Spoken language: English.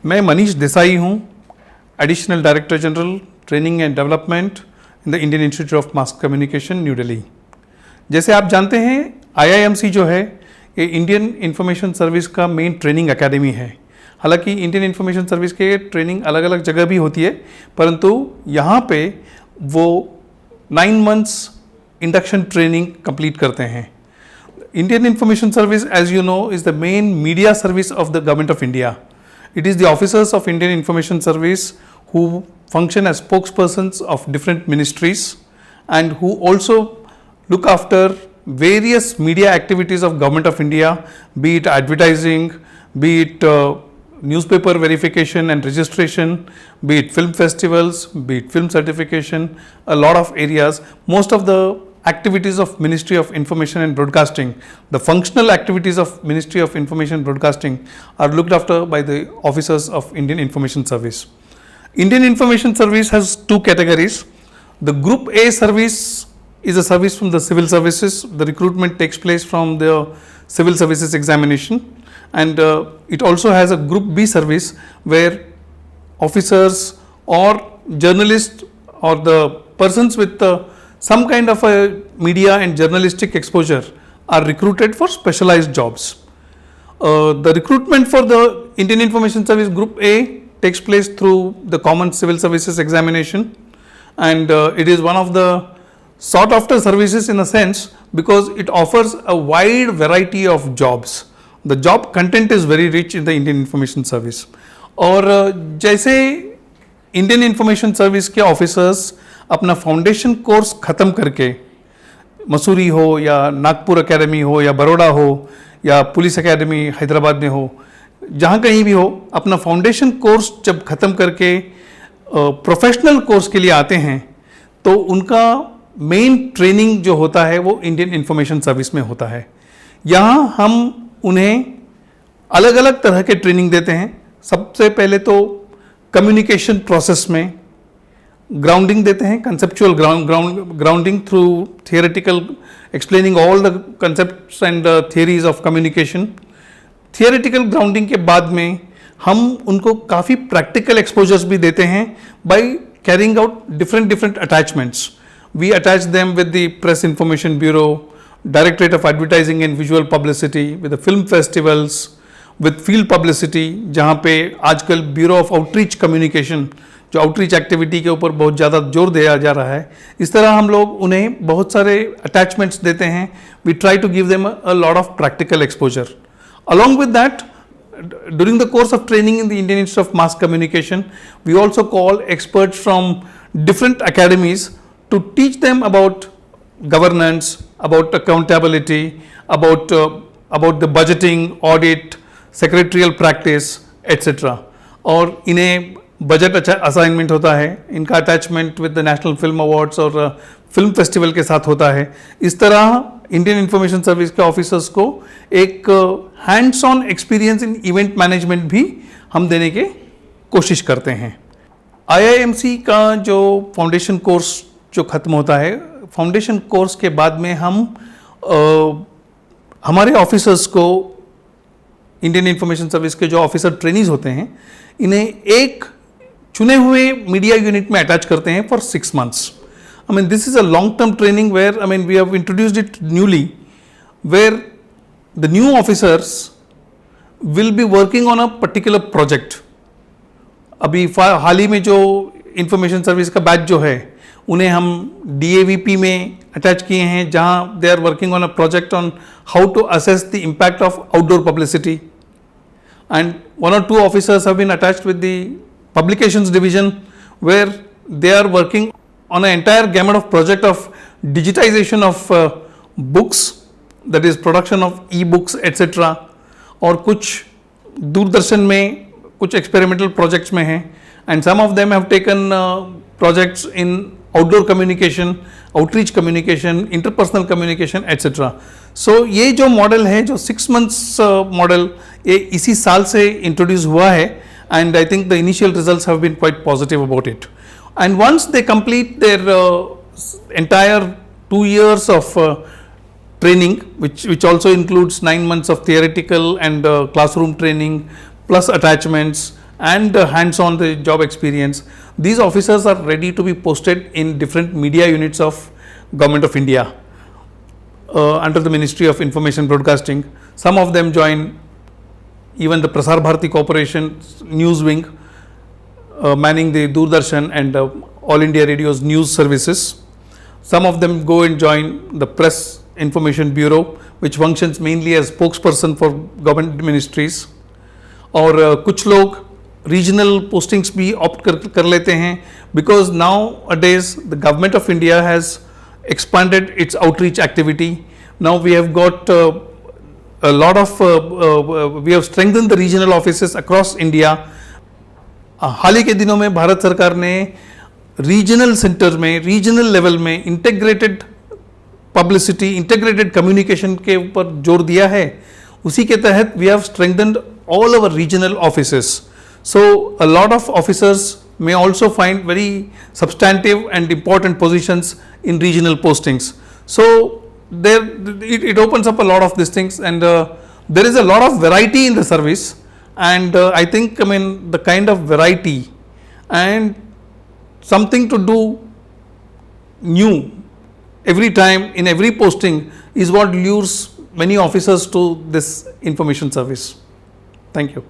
मैं मनीष देसाई हूँ, additional director general training and development in the Indian institute of mass communication, new Delhi. जैसे आप जानते हैं, IIMC जो है ये इंडियन इंफॉर्मेशन सर्विस का मेन ट्रेनिंग एकेडमी है। हालांकि इंडियन इंफॉर्मेशन सर्विस के ट्रेनिंग अलग अलग जगह भी होती है, परंतु यहाँ पे वो 9 months इंडक्शन ट्रेनिंग कंप्लीट करते हैं। Indian Information Service, as you know, is the main media service of the Government of India. It is the officers of Indian Information Service who function as spokespersons of different ministries and who also look after various media activities of Government of India, be it advertising, be it newspaper verification and registration, be it film festivals, be it film certification, a lot of areas. Most of the activities of Ministry of Information and Broadcasting, the functional activities of Ministry of Information and Broadcasting are looked after by the officers of Indian Information Service. Indian Information Service has 2 categories. The Group A service is a service from the civil services. The recruitment takes place from the civil services examination, and it also has a Group B service where officers or journalists or the persons with some kind of a media and journalistic exposure are recruited for specialized jobs. The recruitment for the Indian Information Service Group A takes place through the Common Civil Services Examination, and it is one of the sought after services in a sense because it offers a wide variety of jobs. The job content is very rich in the Indian Information Service. और जैसे Indian information service के officers अपना foundation course ख़त्म करके मसूरी हो या Nagpur academy हो या बड़ौदा हो या पुलिस एकेडमी हैदराबाद में हो, जहाँ कहीं भी हो, अपना फाउंडेशन कोर्स जब ख़त्म करके प्रोफेशनल कोर्स के लिए आते हैं तो उनका मेन ट्रेनिंग जो होता है वो इंडियन इंफॉर्मेशन सर्विस में होता है। यहाँ हम उन्हें अलग अलग तरह के ट्रेनिंग देते हैं। सबसे पहले तो कम्युनिकेशन प्रोसेस में ग्राउंडिंग देते हैं, conceptual grounding through theoretical explaining all the concepts and theories of communication. Theoretical grounding के बाद में हम उनको काफ़ी प्रैक्टिकल एक्सपोजर्स भी देते हैं by carrying out different attachments. We attach them with the press information bureau, directorate of advertising and visual publicity, with the film festivals, with field publicity, जहाँ पे आजकल ब्यूरो ऑफ आउटरीच कम्युनिकेशन जो outreach activity के ऊपर बहुत ज़्यादा जोर दिया जा रहा है, इस तरह हम लोग उन्हें बहुत सारे अटैचमेंट्स देते हैं। We try to give them a lot of practical exposure. Along with that, during the course of training in the Indian Institute of Mass Communication, we also call experts from different academies to teach them about governance, about accountability, about the budgeting, audit, secretarial practice, etc. और इन्हें budget assignment होता है, इनका attachment with the national film awards और film festival के साथ होता है। इस तरह इंडियन इंफॉर्मेशन सर्विस के ऑफिसर्स को एक hands on experience in event management भी हम देने के कोशिश करते हैं। IIMC का जो फाउंडेशन कोर्स जो ख़त्म होता है, फाउंडेशन कोर्स के बाद में हम हमारे ऑफिसर्स को, इंडियन इंफॉर्मेशन सर्विस के जो ऑफिसर ट्रेनीज होते हैं, इन्हें एक चुने हुए मीडिया यूनिट में अटैच करते हैं for 6 months. I mean, this is a long-term training where, I mean, we have introduced it newly, where the new officers will be working on a particular project. अभी हाल ही में जो information service का batch जो है, उन्हें हम DAVP में attach किए हैं, जहाँ they are working on a project on how to assess the impact of outdoor publicity. And 1 or 2 officers have been attached with the publications division, where they are working on an entire gamut of project of digitization of books, that is production of e-books, etc. और कुछ दूरदर्शन में कुछ experimental projects में हैं, and some of them have taken projects in outdoor communication, outreach communication, interpersonal communication, etc. So ये जो model है, जो 6 months मॉडल, ये इसी साल से इंट्रोड्यूस हुआ है, and I think the initial results have been quite positive about it. And once they complete their entire 2 years of training, which also includes 9 months of theoretical and classroom training plus attachments and hands-on the job experience. These officers are ready to be posted in different media units of Government of India under the Ministry of Information Broadcasting. Some of them join even the Prasar Bharati Corporation news wing, manning the Doordarshan and All India Radio's news services. Some of them go and join the Press Information Bureau, which functions mainly as spokesperson for government ministries. और कुछ लोग regional postings भी opt कर लेते हैं, because now अडेज the government of India has expanded its outreach activity. Now we have got a lot of we have strengthened the regional offices across India. हाल ही के दिनों में भारत सरकार ने रीजनल सेंटर में, रीजनल लेवल में इंटीग्रेटेड पब्लिसिटी, इंटीग्रेटेड कम्युनिकेशन के ऊपर जोर दिया है. उसी के तहत we have strengthened all our regional offices. So a lot of officers may also find very substantive and important positions in regional postings. So there it opens up a lot of these things, and there is a lot of variety in the service, and I think the kind of variety and something to do new every time in every posting is what lures many officers to this information service. Thank you.